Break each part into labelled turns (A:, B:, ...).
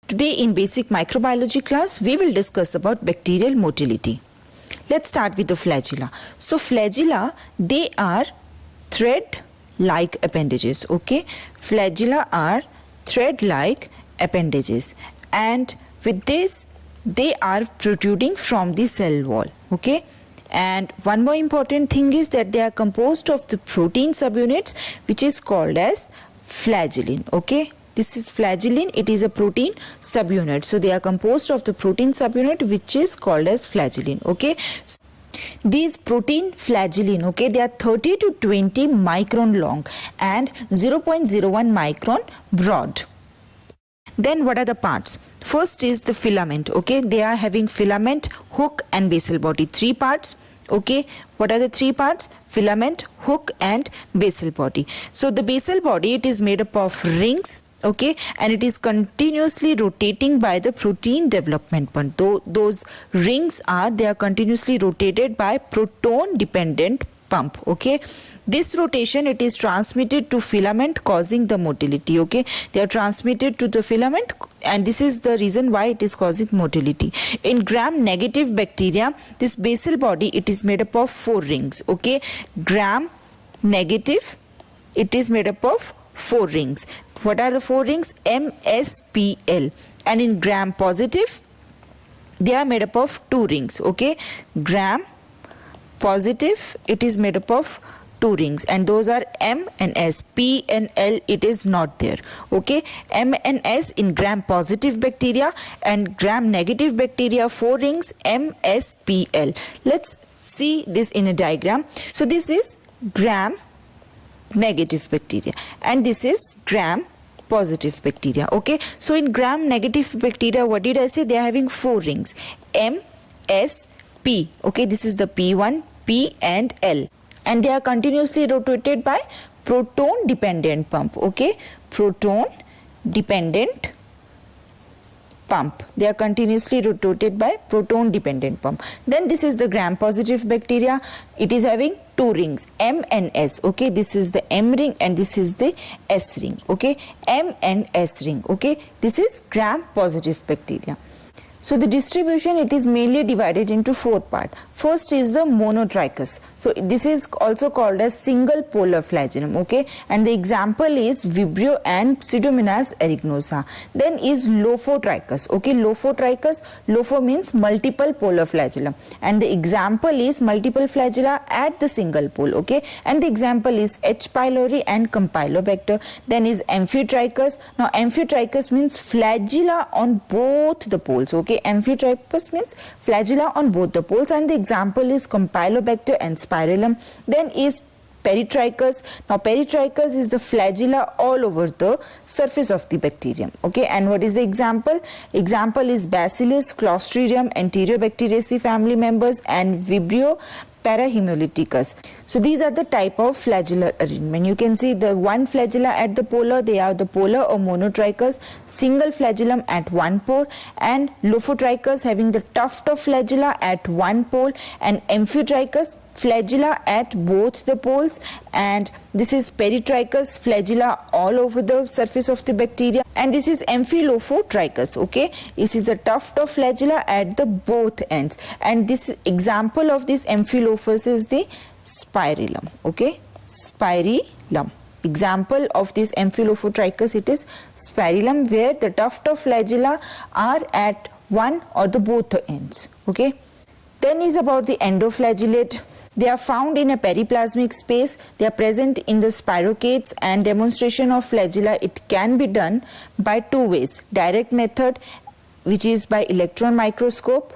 A: Today in basic microbiology class, we will discuss about bacterial motility. Let's start with the flagella. So flagella, they are thread-like appendages, okay? Flagella are thread-like appendages, and with this, they are protruding from the cell wall, okay? And one more important thing is that they are composed of the protein subunits, which is called as flagellin, okay? This is flagellin, it is a protein subunit. So they are composed of the protein subunit which is called as flagellin, okay? So these protein flagellin, okay, they are 30 to 20 micron long and 0.01 micron broad. Then what are the parts? First is the filament, okay? They are having filament, hook and basal body, 3 parts. Okay, what are the 3 parts? Filament, hook and basal body. So the basal body, it is made up of rings, okay, and it is continuously rotating by the protein development pump. Those rings are, they are continuously rotated by proton dependent pump, okay. This rotation, it is transmitted to filament causing the motility, okay. They are transmitted to the filament and this is the reason why it is causing motility. In gram-negative bacteria, this basal body, it is made up of 4 rings, okay. Gram-negative, it is made up of 4 rings. What are the 4 rings? MSPL. And in gram-positive, they are made up of 2 rings, okay. Gram-positive, it is made up of 2 rings and those are M and S. P and L, it is not there, okay. M and S in gram-positive bacteria and gram-negative bacteria, 4 rings, MSPL. Let's see this in a diagram. So this is gram-negative bacteria and this is gram-positive bacteria, okay. So in gram-negative bacteria, what did I say? They are having 4 rings, M, S, P, okay. This is the P1, P and L. And they are continuously rotated by proton dependent pump, okay. Proton dependent pump. They are continuously rotated by proton dependent pump. Then this is the gram positive bacteria. It is having 2 rings, M and S, okay. This is the M ring and this is the S ring, okay. M and S ring, okay. This is gram positive bacteria. So the distribution, it is mainly divided into 4 parts. First is the monotrichous. So this is also called as single polar flagellum, okay. And the example is Vibrio and Pseudomonas aeruginosa. Then is lophotrichous, okay. Lophotrichous, lopho means multiple polar flagellum. And the example is multiple flagella at the single pole, okay. And the example is H. pylori and Campylobacter. Then is amphitrichous. Now amphitrichous means flagella on both the poles, okay. Amphitrichous means flagella on both the poles and the example is Campylobacter and Spirillum. Then is peritrichous. Now peritrichous is the flagella all over the surface of the bacterium, okay. And what is the example? Example is Bacillus, Clostridium, Enterobacteriaceae family members and Vibrio parahemolyticus. So these are the type of flagellar arrangement. You can see the one flagella at the polar, they are the polar or monotrichous, single flagellum at one pole, and lophotrichous having the tuft of flagella at one pole, and amphitrichous flagella at both the poles, and this is peritrichous, flagella all over the surface of the bacteria, and this is amphilophotrichous, okay. This is the tuft of flagella at the both ends, and this example of this amphilophus is the spirillum, okay. Spirillum. Example of this amphilophotrichous, it is spirillum, where the tuft of flagella are at one or the both ends, okay. Then is about the endoflagellate. They are found in a periplasmic space. They are present in the spirochetes, and demonstration of flagella, it can be done by 2 ways. Direct method, which is by electron microscope.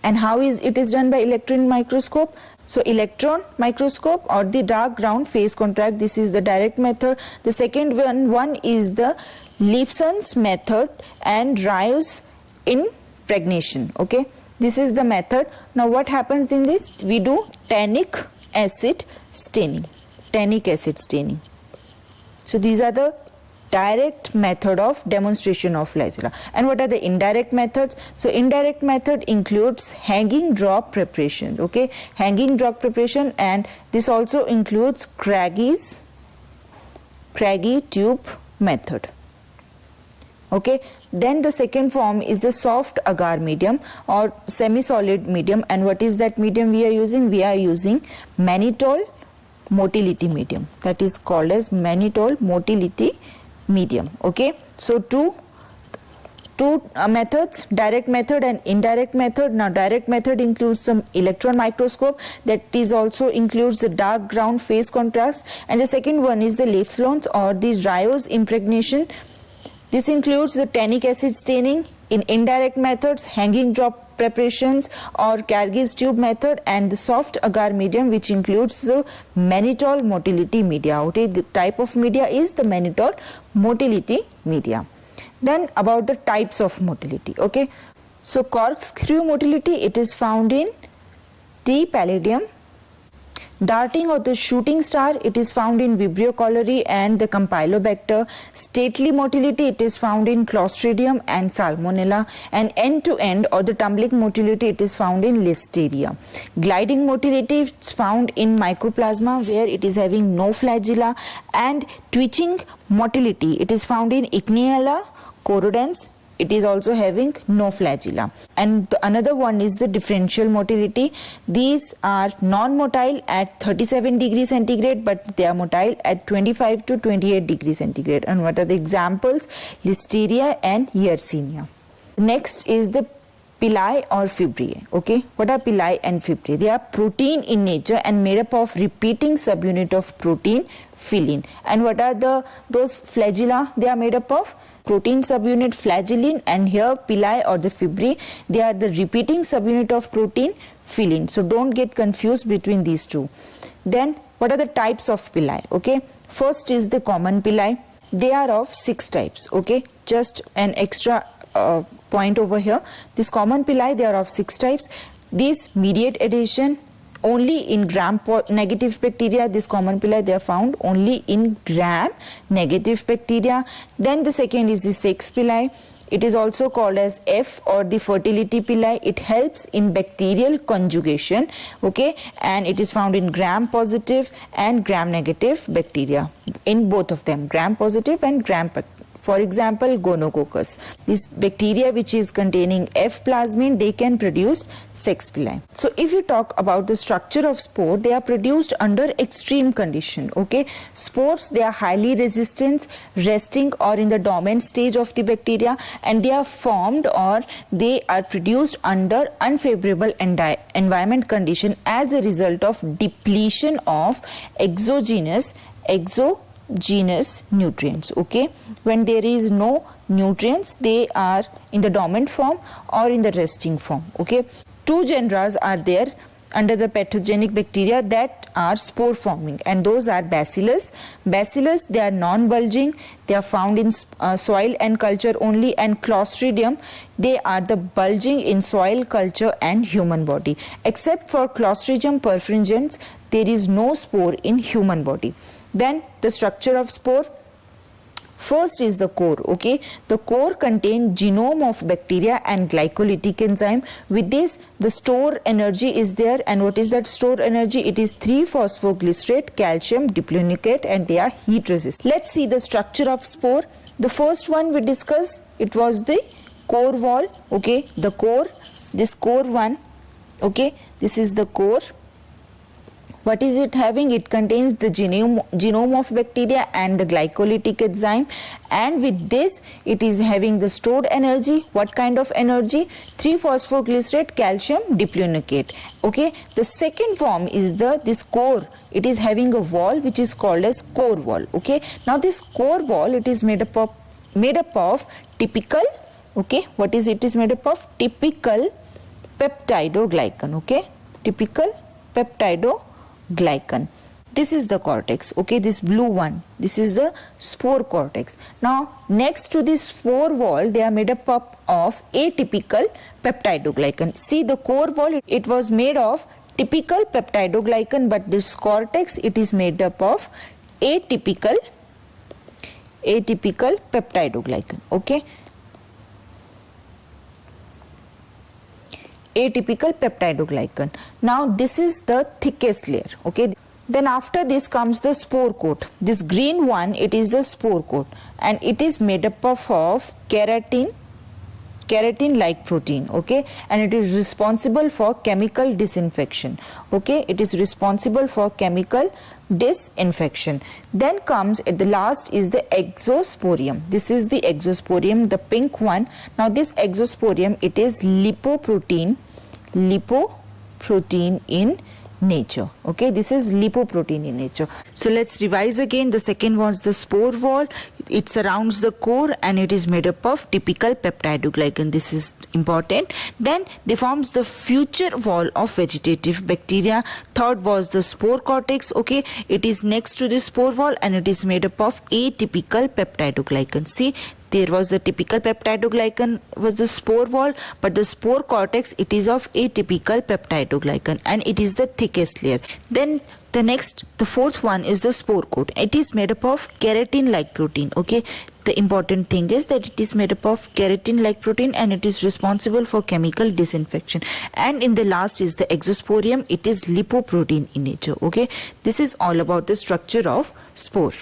A: And how is it is done by electron microscope? So electron microscope or the dark ground phase contract, this is the direct method. The second one is the Leifson's method and Rieu's impregnation, okay. This is the method. Now what happens in this? We do tannic acid staining. Tannic acid staining. So these are the direct method of demonstration of flagella. And what are the indirect methods? So indirect method includes hanging drop preparation, okay. Hanging drop preparation, and this also includes Craigies craggy tube method. Okay, then the second form is the soft agar medium or semi-solid medium. And what is that medium we are using? We are using mannitol motility medium, that is called as mannitol motility medium. Okay, so two methods, direct method and indirect method. Now direct method includes some electron microscope, that is also includes the dark ground phase contrast, and the second one is the Lefslons or the Rios impregnation. This includes the tannic acid staining. In indirect methods, hanging drop preparations or Cargill's tube method, and the soft agar medium, which includes the mannitol motility media. Okay, the type of media is the mannitol motility media. Then about the types of motility. Okay, so corkscrew motility, it is found in T. pallidum. Darting or the shooting star, it is found in Vibrio cholerae and the Campylobacter. Stately motility, it is found in Clostridium and Salmonella. And end-to-end or the tumbling motility, it is found in Listeria. Gliding motility is found in Mycoplasma, where it is having no flagella. And twitching motility, it is found in Ichneella, Corodens. It is also having no flagella. And another one is the differential motility. These are non-motile at 37 degrees centigrade, but they are motile at 25 to 28 degrees centigrade. And what are the examples? Listeria and Yersinia. Next is the Pilli or fimbriae. Okay, what are Pilli and fimbriae? They are protein in nature and made up of repeating subunit of protein, filin. And what are those flagella? They are made up of protein subunit flagellin, and here Pilli or the fimbriae, they are the repeating subunit of protein, filin. So don't get confused between these two. Then what are the types of Pilli? Okay, first is the common Pilli. They are of 6 types. Okay, just an extra point over here. This common Pilli, they are of 6 types. These mediate adhesion only in gram-negative bacteria. This common Pilli, they are found only in gram-negative bacteria. Then the second is the sex Pilli. It is also called as F or the fertility Pilli. It helps in bacterial conjugation. Okay, and it is found in gram-positive and gram-negative bacteria. In both of them, gram-positive and for example, gonococcus. This bacteria which is containing F plasmid, they can produce sex Pilli. So if you talk about the structure of spore, they are produced under extreme condition. Okay, spores, they are highly resistant, resting or in the dormant stage of the bacteria, and they are formed or they are produced under unfavorable environment condition as a result of depletion of exogenous nutrients. Okay, when there is no nutrients, they are in the dormant form or in the resting form. Okay, 2 genera are there under the pathogenic bacteria that are spore forming, and those are Bacillus. Bacillus, they are non-bulging, they are found in soil and culture only, and Clostridium, they are the bulging in soil, culture and human body. Except for Clostridium perfringens, there is no spore in human body. Then the structure of spore. First is the core. Okay, the core contains genome of bacteria and glycolytic enzyme. With this, the store energy is there, and what is that store energy? It is 3-phosphoglycerate, calcium diplonicate, and they are heat resistant. Let's see the structure of spore. The first one we discussed, it was the core wall. Okay, the core, this core one. Okay, this is the core. What is it having? It contains the genome of bacteria and the glycolytic enzyme, and with this it is having the stored energy. What kind of energy? 3-phosphoglycerate, calcium diplonicate. Okay, the second form is this core. It is having a wall which is called as core wall. Okay, now this core wall, it is made up of typical, okay, what is it is made up of? Typical peptidoglycan. Okay, typical peptidoglycan. This is the cortex. Okay, this blue one, this is the spore cortex. Now next to this spore wall, they are made up of atypical peptidoglycan. See, the core wall, it was made of typical peptidoglycan, but this cortex, it is made up of atypical peptidoglycan. Okay, atypical peptidoglycan. Now this is the thickest layer. Okay, Then after this comes the spore coat. This green one, it is the spore coat, and it is made up of keratin like protein, okay, and it is responsible for chemical disinfection, okay, it is responsible for chemical disinfection. Then comes at the last is the exosporium. This is the exosporium, the pink one. Now this exosporium, it is lipoprotein in nature, okay, this is lipoprotein in nature. So let's revise again. The second was the spore wall. It surrounds the core and it is made up of typical peptidoglycan. This is important. Then they forms the future wall of vegetative bacteria. Third was the spore cortex, okay, it is next to the spore wall and it is made up of atypical peptidoglycan. See, there was the typical peptidoglycan was the spore wall, but the spore cortex, it is of atypical peptidoglycan and it is the thickest layer. Then the fourth one is the spore coat. It is made up of keratin like protein, okay. The important thing is that it is made up of keratin like protein and it is responsible for chemical disinfection. And in the last is the exosporium. It is lipoprotein in nature, okay. This is all about the structure of spore.